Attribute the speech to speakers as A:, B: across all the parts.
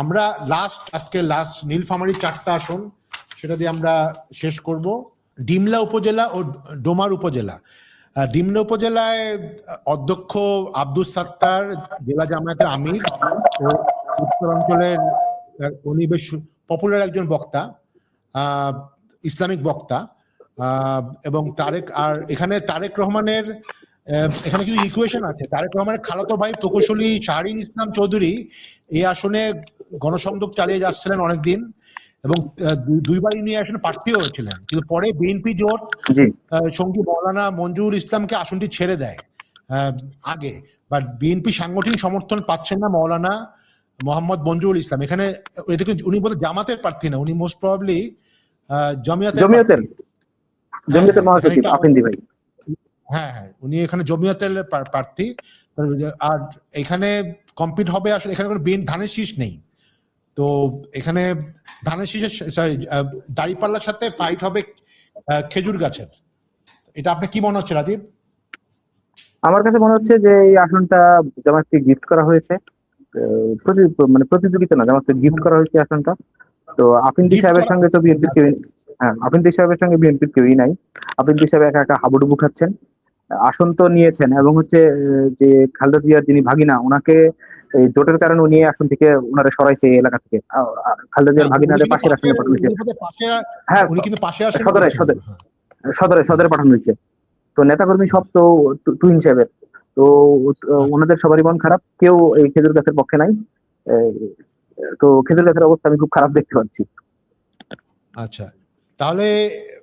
A: আমরা আজকে লাস্ট নীলফামারী 4টা আসন সেটা দিয়ে আমরা শেষ করব। ডিমলা উপজেলা ও ডোমার উপজেলা। ডিমলা উপজেলায় অধ্যক্ষ আব্দুস সাত্তার জেলা জামায়াতের আমির ও উত্তরাঞ্চলের উনি বেশ পপুলার একজন বক্তা, ইসলামিক বক্তা, এবং এখানে তারেক রহমানের এখানে কিছু ইকুয়েশন আছে। তারেক রহমানের খালাতো ভাই প্রকৌশলী শাহরিন ইসলাম চৌধুরী এই আসনে গণসংযোগ চালিয়ে যাচ্ছিলেন অনেকদিন এবং দুইবার ইনি আসনে প্রার্থী হয়েছিলেন, কিন্তু পরে বিএনপি জোট সঙ্গী মৌলানা মঞ্জুরুল ইসলামকে আসনটি ছেড়ে দেয় আগে, বাট বিএনপি সাংগঠনিক সমর্থন পাচ্ছেন না মৌলানা মোহাম্মদ মঞ্জুরুল ইসলাম। এখানে এটাকে উনি বলে জামাতের প্রার্থী না, উনি মোস্ট প্রবাবলি জমিয়তের মহাসচিব আফিন্দি ভাই। হ্যাঁ, উনি এখানে জমিয়তের প্রার্থী। আর এখানে কম্পিট হবে আসলে, এখানে কোনো ধানের শীষ নেই, তো এখানে ধানের শীষের দাঁড়িপাল্লার সাথে ফাইট হবে খেজুর গাছের। এটা আপনি কি মনে হচ্ছে রাজীব?
B: আমার কাছে মনে হচ্ছে যে এই আসনটা জামাতকে গিফট করা হয়েছে, মানে প্রতিযোগিতা না, জামাতকে গিফট করা হয়েছে আসনটা। তো আফিন্দি সাহেবের সঙ্গে তো বিএনপির কেউ, আফিন্দি সাহেবের সঙ্গে বিএনপির কেউই নাই। আফিন্দি সাহেব একা একা হাবুডুবু খাচ্ছেন, আসন তো নিয়েছেন এবং হচ্ছে যে খালেদা জিয়ার যিনি ভাগিনা ওনাকে এই জোটের কারণে উনি আসন থেকে ওনারা সরাইছে এলাকা থেকে। খালেদা জিয়ার ভাগিনাদের পাশের আসনে পাঠানো হয়েছে। হ্যাঁ, সদরে পাঠানো হয়েছে। তো নেতাকর্মী সব তো তুহিন সাহেবের, তো ওনাদের সবারই মন খারাপ, কেউ এই খেজুর গাছের পক্ষে নাই। তো খেজুর গাছের অবস্থা আমি খুব খারাপ দেখতে পাচ্ছি।
A: আচ্ছা, তাহলে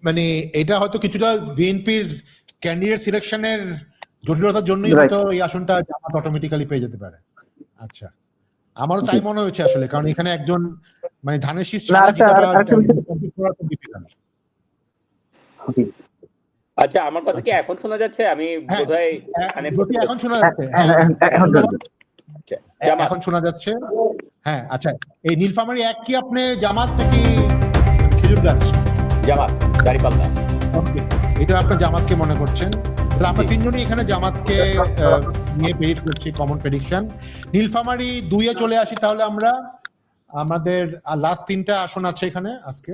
A: মানে এটা হয়তো কিছুটা বিএনপির ক্যান্ডিডেট সিলেকশনের জটিলতার জন্যই হয়তো এই আসনটা জামাত অটোমেটিক্যালি পেয়ে যেতে পারে। আচ্ছা, আমারও তাই মনে হয়েছে আসলে, কারণ এখানে একজন মানে ধানের শীষ ছাড়া
C: আচ্ছা, আমার কথা কি এখন শোনা যাচ্ছে? আমি বোধহয়
A: এখন শোনা যাচ্ছে, এখন শোনা যাচ্ছে। হ্যাঁ, আচ্ছা, এই নীলফামারী 1 কি আপনি জামাত নাকি খেজুর গাছ?
C: জামাত, দাঁড়িপাল্লা।
A: এটা আপনার জামাতকে মনে করছেন? তাহলে আমরা তিনজনই এখানে জামাতকে নিয়ে প্রেডিক্ট করছি, কমন প্রেডিকশন। নীলফামারী 2-এ চলে আসি তাহলে আমরা। আমাদের লাস্ট 3টা আসন আছে এখানে আজকে।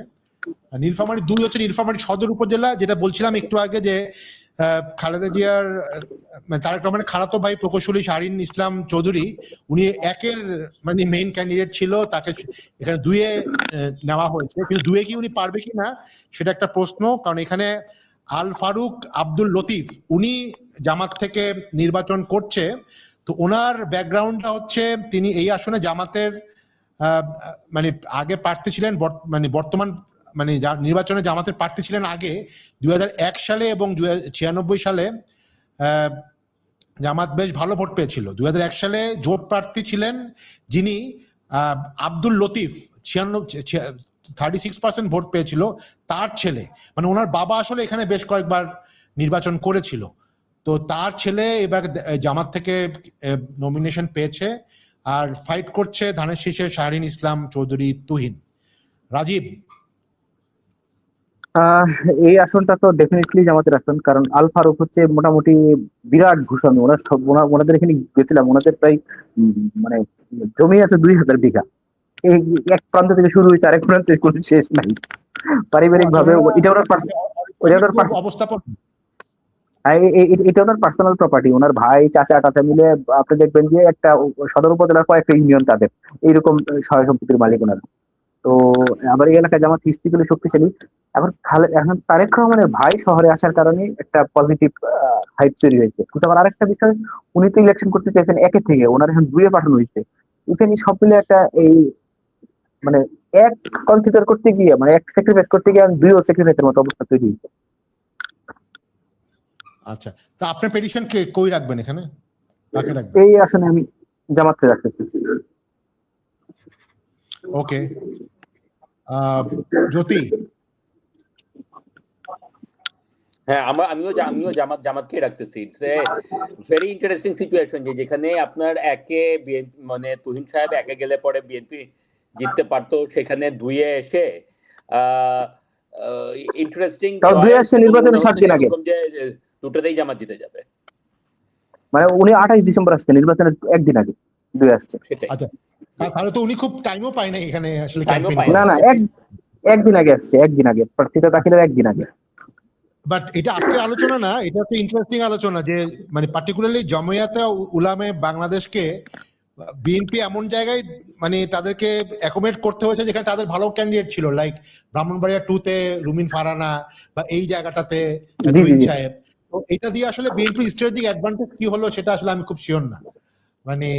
A: নীলফামারী 2 হচ্ছে নীলফামারী সদর উপজেলা, যেটা বলছিলাম একটু আগে যে খালেদা জিয়ার তারেক রহমানের খালাতো ভাই প্রকৌশলী শাহরিন ইসলাম চৌধুরী উনি 1-এর মানে মেইন ক্যান্ডিডেট ছিল, তাকে এখানে 2-এ নেওয়া হয়েছে, কিন্তু 2-এ কি উনি পারবে কিনা সেটা একটা প্রশ্ন। কারণ এখানে আল ফারুক আব্দুল লতিফ উনি জামাত থেকে নির্বাচন করছে, তো ওনার ব্যাকগ্রাউন্ডটা হচ্ছে তিনি এই আসনে জামাতের মানে আগে প্রার্থী ছিলেন, মানে বর্তমান মানে নির্বাচনে জামাতের প্রার্থী ছিলেন আগে 2001 সালে এবং 96 সালে জামাত বেশ ভালো ভোট পেয়েছিল। 2001 সালে জোট প্রার্থী ছিলেন যিনি আব্দুল লতিফ, 36% ভোট পেয়েছিল, তার ছেলে, মানে ওনার বাবা আসলে এখানে বেশ কয়েকবার নির্বাচন করেছিল, তো তার ছেলে এবার জামাত থেকে নমিনেশন পেয়েছে আর ফাইট করছে ধানের শীষে শাহরিন ইসলাম চৌধুরী তুহিন। রাজীব,
B: এই আসনটা তো ডেফিনেটলি জামাতের আসন, কারণ আল ফারুক হচ্ছে মোটামুটি বিরাট ভূস্বামী। ওনাদের এখানে গেছিলাম, ওনাদের প্রায় মানে জমি আছে 2000 বিঘা। এই এক প্রান্ত থেকে শুরু হয়েছে আরেক প্রান্তে কোনো শেষ নাই। পারিবারিক ভাবে এটা ওনার পার্সোনাল প্রপার্টি। ওনার ভাই চাচা মিলে আপনি দেখবেন যে একটা সদর উপজেলার কয়েকটা ইউনিয়ন তাদের এইরকম সহায় সম্পত্তির মালিক ওনারা। তো আবার এই এলাকায় জামাত হিস্ট্রিক্যালি শক্তিশালী। এখন তারেক রহমানের ভাই শহরে আসার কারণে একটা পজিটিভ হাইপ তৈরি হয়েছে। কিন্তু আবার আরেকটা বিষয়, উনি তো ইলেকশন করতে চাইছেন 1 থেকে, ওনার এখন 2-এ পাঠানো হয়েছে। এখানে সব মিলে একটা এই মানে এক কনসিডার করতে গিয়ে, মানে এক স্যাক্রিফাইস করতে গিয়ে 2ও স্যাক্রিফাইসের মতো অবস্থা তৈরি হয়েছে।
A: আচ্ছা, তো আপনার প্রেডিকশন কে কই রাখবেন এখানে? কাকে রাখবেন?
B: এই আসলে আমি জামাতকে রাখতেছি।
A: ওকে, জ্যোতি।
C: হ্যাঁ, আমিও জামাতকে রাখতেছি। It's a very interesting situation যে যেখানে আপনার একে মানে তুহিন সাহেব একে গেলে পরে বিএনপি জিততে পারতো, সেখানে 2-এ এসে ইন্টারেস্টিং
B: নির্বাচন 7 দিন আগে
C: যে দুটোতেই জামাত জিতে যাবে।
B: মানে উনি 28 ডিসেম্বর আসছে নির্বাচনের 1 দিন আগে। দুই আসছে।
C: সেটাই,
A: আচ্ছা, তাহলে তো উনি খুব টাইমও পায় না এখানে আসলে
C: Time ও
A: ক্যাম্পেইন
C: পায়
A: করার।
B: না একদিন আগে আসছে, একদিন আগে প্রার্থিতা দাখিলের একদিন আগে।
A: বাট এটা আজকের আলোচনা না, এটা একটা ইন্টারেস্টিং আলোচনা যে মানে পার্টিকুলারলি জমিয়াতে উলামে বাংলাদেশকে বিএনপি এমন জায়গায় মানে তাদেরকে অ্যাকোমোডেট করতে হয়েছে যেখানে তাদের ভালো ক্যান্ডিডেট ছিল, লাইক ব্রাহ্মণবাড়িয়া 2 তে রুমিন ফারানা বা এই জায়গাটাতে
B: জি
A: তুহিন
B: জি
A: সাহেব। তো এটা দিয়ে আসলে বিএনপি স্ট্র্যাটেজিক অ্যাডভান্টেজ কি হলো সেটা আসলে আমি খুব শিওর না, মানে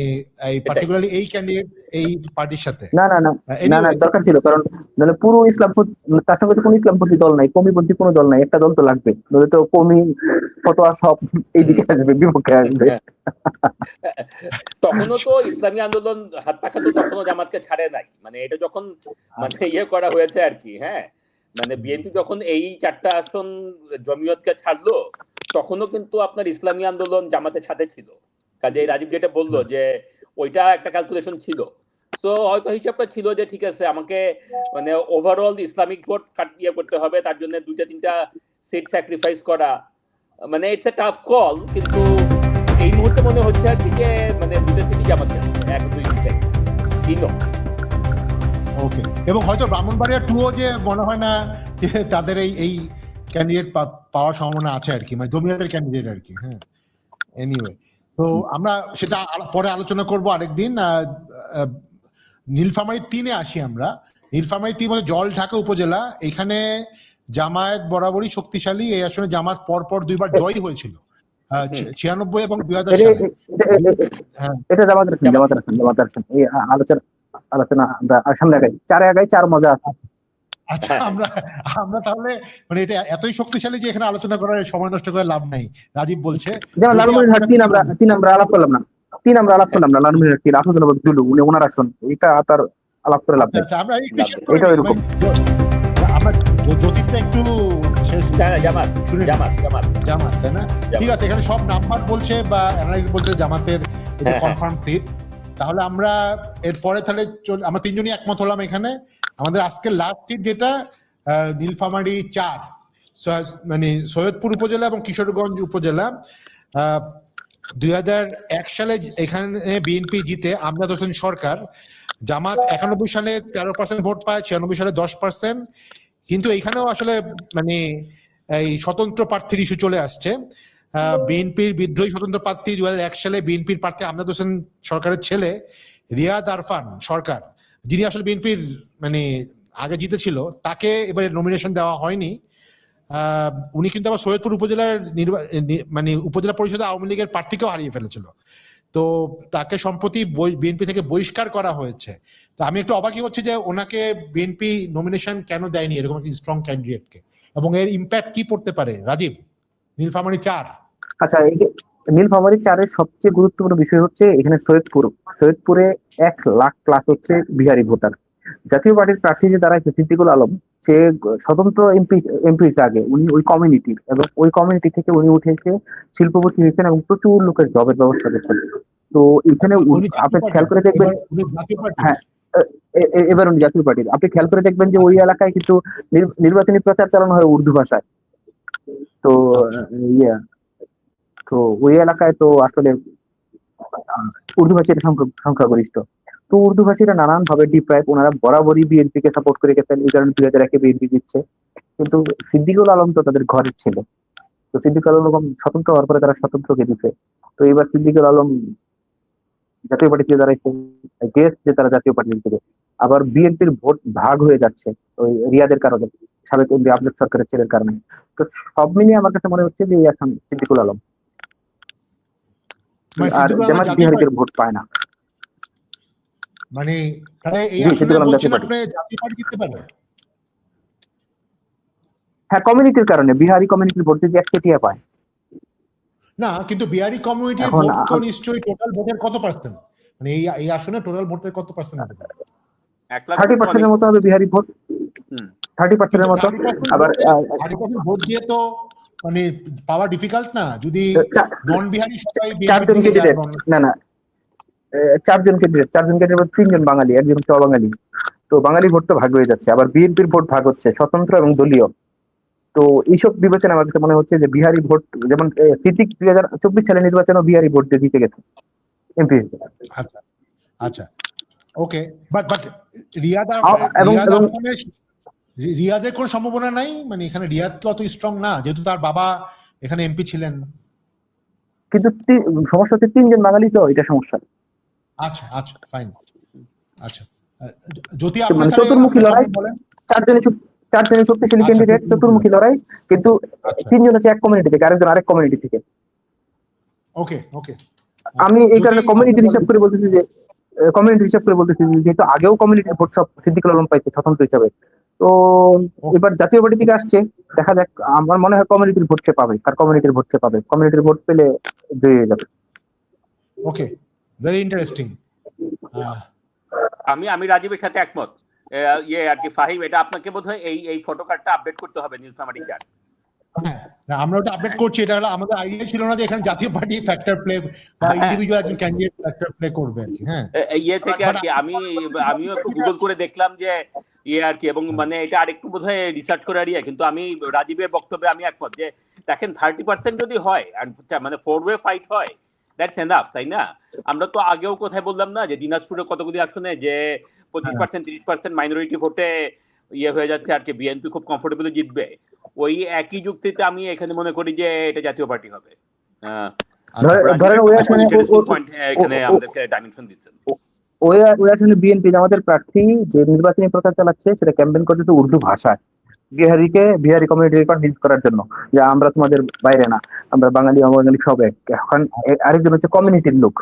A: এই পার্টিকুলারলি এই ক্যান্ডিডেট এই পার্টির সাথে।
B: না না না না না
A: এনিওয়ে,
B: দরকার ছিল, কারণ নাহলে পুরো তার সঙ্গে তো কোনো ইসলামপন্থী দল নাই, কমিপন্থী কোনো দল নাই, একটা দল তো লাগবে, নইলে তো কমি ফতোয়া সব এইদিকে আসবে, বিপক্ষে আসবে।
C: তখনও তো ইসলামী আন্দোলন হাত পাখাতো তখনও জামাতকে ছাড়ে নাই, মানে এটা যখন মানে ইয়ে করা হয়েছে আর কি। হ্যাঁ, মানে বিএনপি যখন এই 4টা আসন জমিয়তকে ছাড়লো তখনও কিন্তু আপনার ইসলামী আন্দোলন জামাতের সাথে ছিল। কাজে রাজীব যেটা বললো যে ওইটা একটা ক্যালকুলেশন ছিল, তো হয়তো হিসাবটা ছিল যে ঠিক আছে আমাকে মানে ওভারঅল ইসলামিক ভোট ইয়ে করতে হবে, তার জন্য 2-3টা সিট স্যাক্রিফাইস করা, মানে ইটস এ টাফ কল। কিন্তু এই মুহূর্তে মনে হচ্ছে আর কি যে মানে 2টা সিটি জামাতে 1-2-3
A: ওকে। এবং হয়তো ব্রাহ্মণবাড়িয়া 2ও যে মনে হয় না যে তাদের এই ক্যান্ডিডেট পাওয়ার সম্ভাবনা আছে আর কি, মানে জমিয়তের ক্যান্ডিডেট আর কি। হ্যাঁ, এনিওয়ে, তো আমরা সেটা পরে আলোচনা করব আরেকদিন। নীলফামারী 3-এ আসি আমরা। নীলফামারী 3 হচ্ছে জলঢাকা উপজেলা, এখানে জামায়াত বরাবরই শক্তিশালী। এই আসনে জামাত পরপর 2বার জয়ী হয়েছিল, 96 এবং 2000 সালে। হ্যাঁ,
B: এটা জামাতের আসন এই আলোচনা আমরা সামনে আগাই, 4 আগাই, 4 মজা আছে।
A: আচ্ছা, আমরা তাহলে মানে এটা এতই শক্তিশালী যে এখানে আলোচনা করার সময় নষ্ট করে লাভ নাই। রাজীব বলছে
B: যেমন লালমনিরহাট 3 আমরা আলাপ করলাম না, লালমনিরহাট 3 আসাদুল্লাহ দুলু উনি ওনার আসন, এটা তার আলাপ করে লাভ নাই।
A: আচ্ছা, আমরা একটু শেষ করে
B: এটাও
A: নিই।
B: এরকম।
A: আমরা জ্যোতিরটা একটু শেষ
C: জামাত
A: শুনে নিই।
C: জামাত জামাত
A: জামাত, তাই না? ঠিক আছে, এখানে সব নাম্বার বলছে বা অ্যানালাইজ বলছে জামাতের এটা কনফার্ম সিট। তাহলে আমরা এরপরে তাহলে আমরা 3জনই একমত হলাম এখানে। আমাদের আজকের লাস্ট সিট যেটা নীলফামারী 4, মানে সৈয়দপুর উপজেলা এবং কিশোরগঞ্জ উপজেলা। 2001 সালে এখানে বিএনপি জিতে আমজাদ হোসেন সরকার। জামাত 91 সালে 13% ভোট পায়, 96 সালে 10%। কিন্তু এখানেও আসলে মানে এই স্বতন্ত্র প্রার্থীর ইস্যু চলে আসছে। বিএনপির বিদ্রোহী স্বতন্ত্র প্রার্থী 2001 সালে বিএনপির প্রার্থী আমজাদ হোসেন সরকারের ছেলে রিয়াদ আরফান সরকার, যিনি আসলে বিএনপির মানে আগে জিতেছিল, তাকে এবারে নমিনেশন দেওয়া হয়নি। উনি কিন্তু আবার সৈয়দপুর উপজেলার মানে উপজেলা পরিষদে আওয়ামী লীগের প্রার্থীকেও হারিয়ে ফেলেছিল। তো তাকে সম্প্রতি বিএনপি থেকে বহিষ্কার করা হয়েছে। তো আমি একটু অবাকই হচ্ছে যে ওনাকে বিএনপি নমিনেশন কেন দেয়নি এরকম একটি স্ট্রং ক্যান্ডিডেটকে, এবং এর ইম্প্যাক্ট কি পড়তে পারে রাজীব নীলফামারী 4?
B: আচ্ছা, এই যে নীলফামারী 4-এর সবচেয়ে গুরুত্বপূর্ণ বিষয় হচ্ছে এখানে সৈয়দপুরে 1 লাখ প্লাস হচ্ছে বিহারি ভোটার। জাতীয় পার্টির প্রার্থী যে দাঁড়াইছে সিদ্দিকুল আলম, সে স্বতন্ত্র এমপি আগে, উনি ওই কমিউনিটির, এবং ওই কমিউনিটি থেকে উনি উঠে এসে শিল্পপতি হয়েছেন এবং প্রচুর লোকের জবের ব্যবস্থা করছেন। তো এখানে আপনি খেয়াল করে দেখবেন, হ্যাঁ এবার উনি জাতীয় পার্টির, আপনি খেয়াল করে দেখবেন যে ওই এলাকায় কিন্তু নির্বাচনী প্রচার চালানো হয় উর্দু ভাষায়। তো তো ওই এলাকায় তো আসলে উর্দু ভাষীর সংখ্যাগরিষ্ঠ। তো উর্দু ভাষীরা নানান ভাবে ডিপ্রাইভ, ওনারা বরাবরই বিএনপি কে সাপোর্ট করে গেছেন, এই কারণে 2001-এ বিএনপি দিচ্ছে। কিন্তু সিদ্দিকুল আলম তো তাদের ঘরের ছিল, তো সিদ্দিকুল আলম স্বতন্ত্র হওয়ার পরে তারা স্বতন্ত্রকে দিচ্ছে। তো এবার সিদ্দিকুল আলম জাতীয় পার্টিতে দাঁড়াইছে, গেস যে তারা জাতীয় পার্টি দিতে, আবার বিএনপির ভোট ভাগ হয়ে যাচ্ছে ওই রিয়াদের কারণে, সাবেক এমপি আমজাদ সরকারের ছেলের কারণে। তো সব মিলিয়ে আমার কাছে মনে হচ্ছে যে এখন সিদ্দিকুল আলম, আর জামাত বিহারীদের ভোট পায় না।
A: মানে তাহলে এই আসলে বলছেন আপনি জাতীয় পার্টি জিততে পারে?
B: হ্যাঁ, কমিউনিটির কারণে, বিহারি কমিউনিটির ভোট যদি একচেটিয়া পায়
A: না, কিন্তু বিহারি কমিউনিটির ভোট তো নিশ্চয়ই টোটাল ভোটের কত পার্সেন্ট, মানে এই আসনে টোটাল ভোটের কত পার্সেন্ট হতে পারে?
B: 30% মতো হবে বিহারি ভোট, 30% মতো। আবার
A: 30% ভোট দিয়ে তো মানে পাওয়া ডিফিকাল্ট না, যদি নন বিহারি সবাই
B: 4 জন ক্যান্ডিডেট, না 4 জন ক্যান্ডিডেট 3 জন বাঙালি, 1 জন অবাঙালি। তো বাঙালি ভোট তো ভাগ হয়ে যাচ্ছে, আবার বিএনপির ভোট ভাগ হচ্ছে স্বতন্ত্র এবং দলীয়। তো এইসব বিবেচনা আমার কাছে মনে হচ্ছে যে বিহারি ভোট, যেমন সিদ্দিক 2024 সালে নির্বাচনে বিহারি ভোট দিয়ে জিতে গেছে এমপি।
A: আচ্ছা, আচ্ছা, ওকে, বাট রিয়াদ
B: এবং
A: রিয়াদের কোন সম্ভাবনা নাই, মানে এখানে রিয়াদ তো অত স্ট্রং না, যেহেতু তার বাবা এখানে এমপি ছিলেন।
B: কিন্তু সমস্যা হচ্ছে 3 জন বাঙালি, তো এটা সমস্যা।
A: আচ্ছা আচ্ছা, ফাইন। আচ্ছা, যদি
B: মানে চতুর্মুখী লড়াই,
A: বলেন।
B: 4 জনের শক্তিশালী ক্যান্ডিডেট, চতুর্মুখী লড়াই, কিন্তু 3 জন হচ্ছে এক কমিউনিটি থেকে, আরেকজন আরেক কমিউনিটি থেকে।
A: ওকে ওকে,
B: আমি এই কারণে কমিউনিটির হিসাব করে বলতেছি যে যেহেতু আগেও কমিউনিটির ভোট সব সিদ্দিকুল আলম পাইছে স্বতন্ত্র হিসাবে, তো এবার জাতীয় পার্টি থেকে আসছে, দেখা যাক। আমার মনে হয় কমিউনিটির ভোট সে পাবে, কার কমিউনিটির ভোট সে পাবে, কমিউনিটির ভোট পেলে জয়ী হয়ে যাবে।
A: ওকে, ভেরি ইন্টারেস্টিং।
C: আমি রাজীবের সাথে একমত। আর কি ফাহিম, এটা আপনাকে বোধহয় এই ফটো কার্ডটা আপডেট করতে হবে নীলফামারী চার্ট।
A: হ্যাঁ, আমরা ওটা আপডেট করছি। এটা হলো আমাদের আইডিয়া ছিল না যে এখানে জাতীয় পার্টি ফ্যাক্টর প্লে বা ইন্ডিভিজুয়াল একজন ক্যান্ডিডেট ফ্যাক্টর প্লে করবে আর কি। হ্যাঁ,
C: থেকে আর কি আমিও একটু গুগল করে দেখলাম যে আর কি, এবং মানে এটা আরেকটু বোধহয় রিসার্চ করে কিন্তু আমি রাজীবের বক্তব্যে আমি একমত যে দেখেন 30% যদি হয়, মানে 4-way ফাইট হয়, দ্যাটস এনাফ, তাই না? আমরা তো আগেও কোথায় বললাম না যে দিনাজপুরে কতগুলি আসনে যে 25% 30% মাইনরিটি ভোটে হয়ে যাচ্ছে আর কি, বিএনপি খুব কমফোর্টেবলি জিতবে। ওই একই যুক্তিতে আমি এখানে মনে করি যে এটা জাতীয় পার্টি হবে।
B: বিএনপি আমাদের প্রার্থী যে নির্বাচনী প্রচার চালাচ্ছে সেটা ক্যাম্পেইন করতেছে উর্দু ভাষায়, বিহারি কমিউনিটির উপর হিট করার জন্য, যে আমরা তোমাদের বাইরে না, আমরা বাঙালি অবাঙালি সব এক। এখন আরেকজন হচ্ছে কমিউনিটির লোক।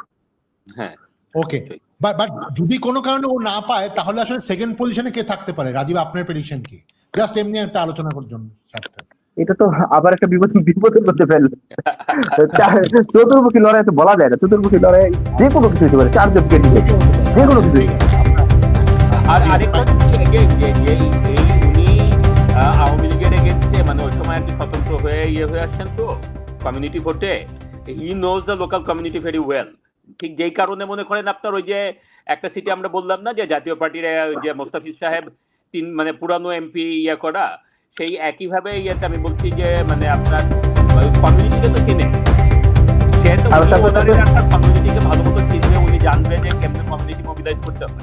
C: হ্যাঁ,
A: ওকে, বাট যদি কোনো কারণে ও না পায়, তাহলে আসলে সেকেন্ড পজিশনে কে থাকতে পারে? রাজীব, আপনার প্রেডিকশন কি? জাস্ট এমনি একটা আলোচনা করার জন্য।
B: এটা তো আবার একটা বিপদের মধ্যে ফেলবে। চতুর্মুখী লড়াই তো বলা যায় না, চতুর্মুখী লড়াই যে কোনো কিছু হতে পারে, 4 জন ক্যান্ডিডেট যে কোনো কিছু।
C: আর আরেকটা উনি আওয়ামী লীগের এগেইনস্টে, মানে ওই সময় আর কি স্বতন্ত্র হয়ে হয়ে আসছেন তো কমিউনিটি ভোটে, he knows the local community very well. ঠিক যেই কারণে মনে করেন আপনার ওই যে একটা সিটি আমরা বললাম না যে জাতীয় পার্টির যে মোস্তাফিজ সাহেব মানে পুরানো এমপি করা, সেই একইভাবে আমি বলছি যে মানে আপনার কমিউনিটিকে তো চিনে, সে তো কমিউনিটিকে ভালো মতো চিনবে, উনি জানবে যে কেমন কমিউনিটি মোবিলাইজ করতে হবে।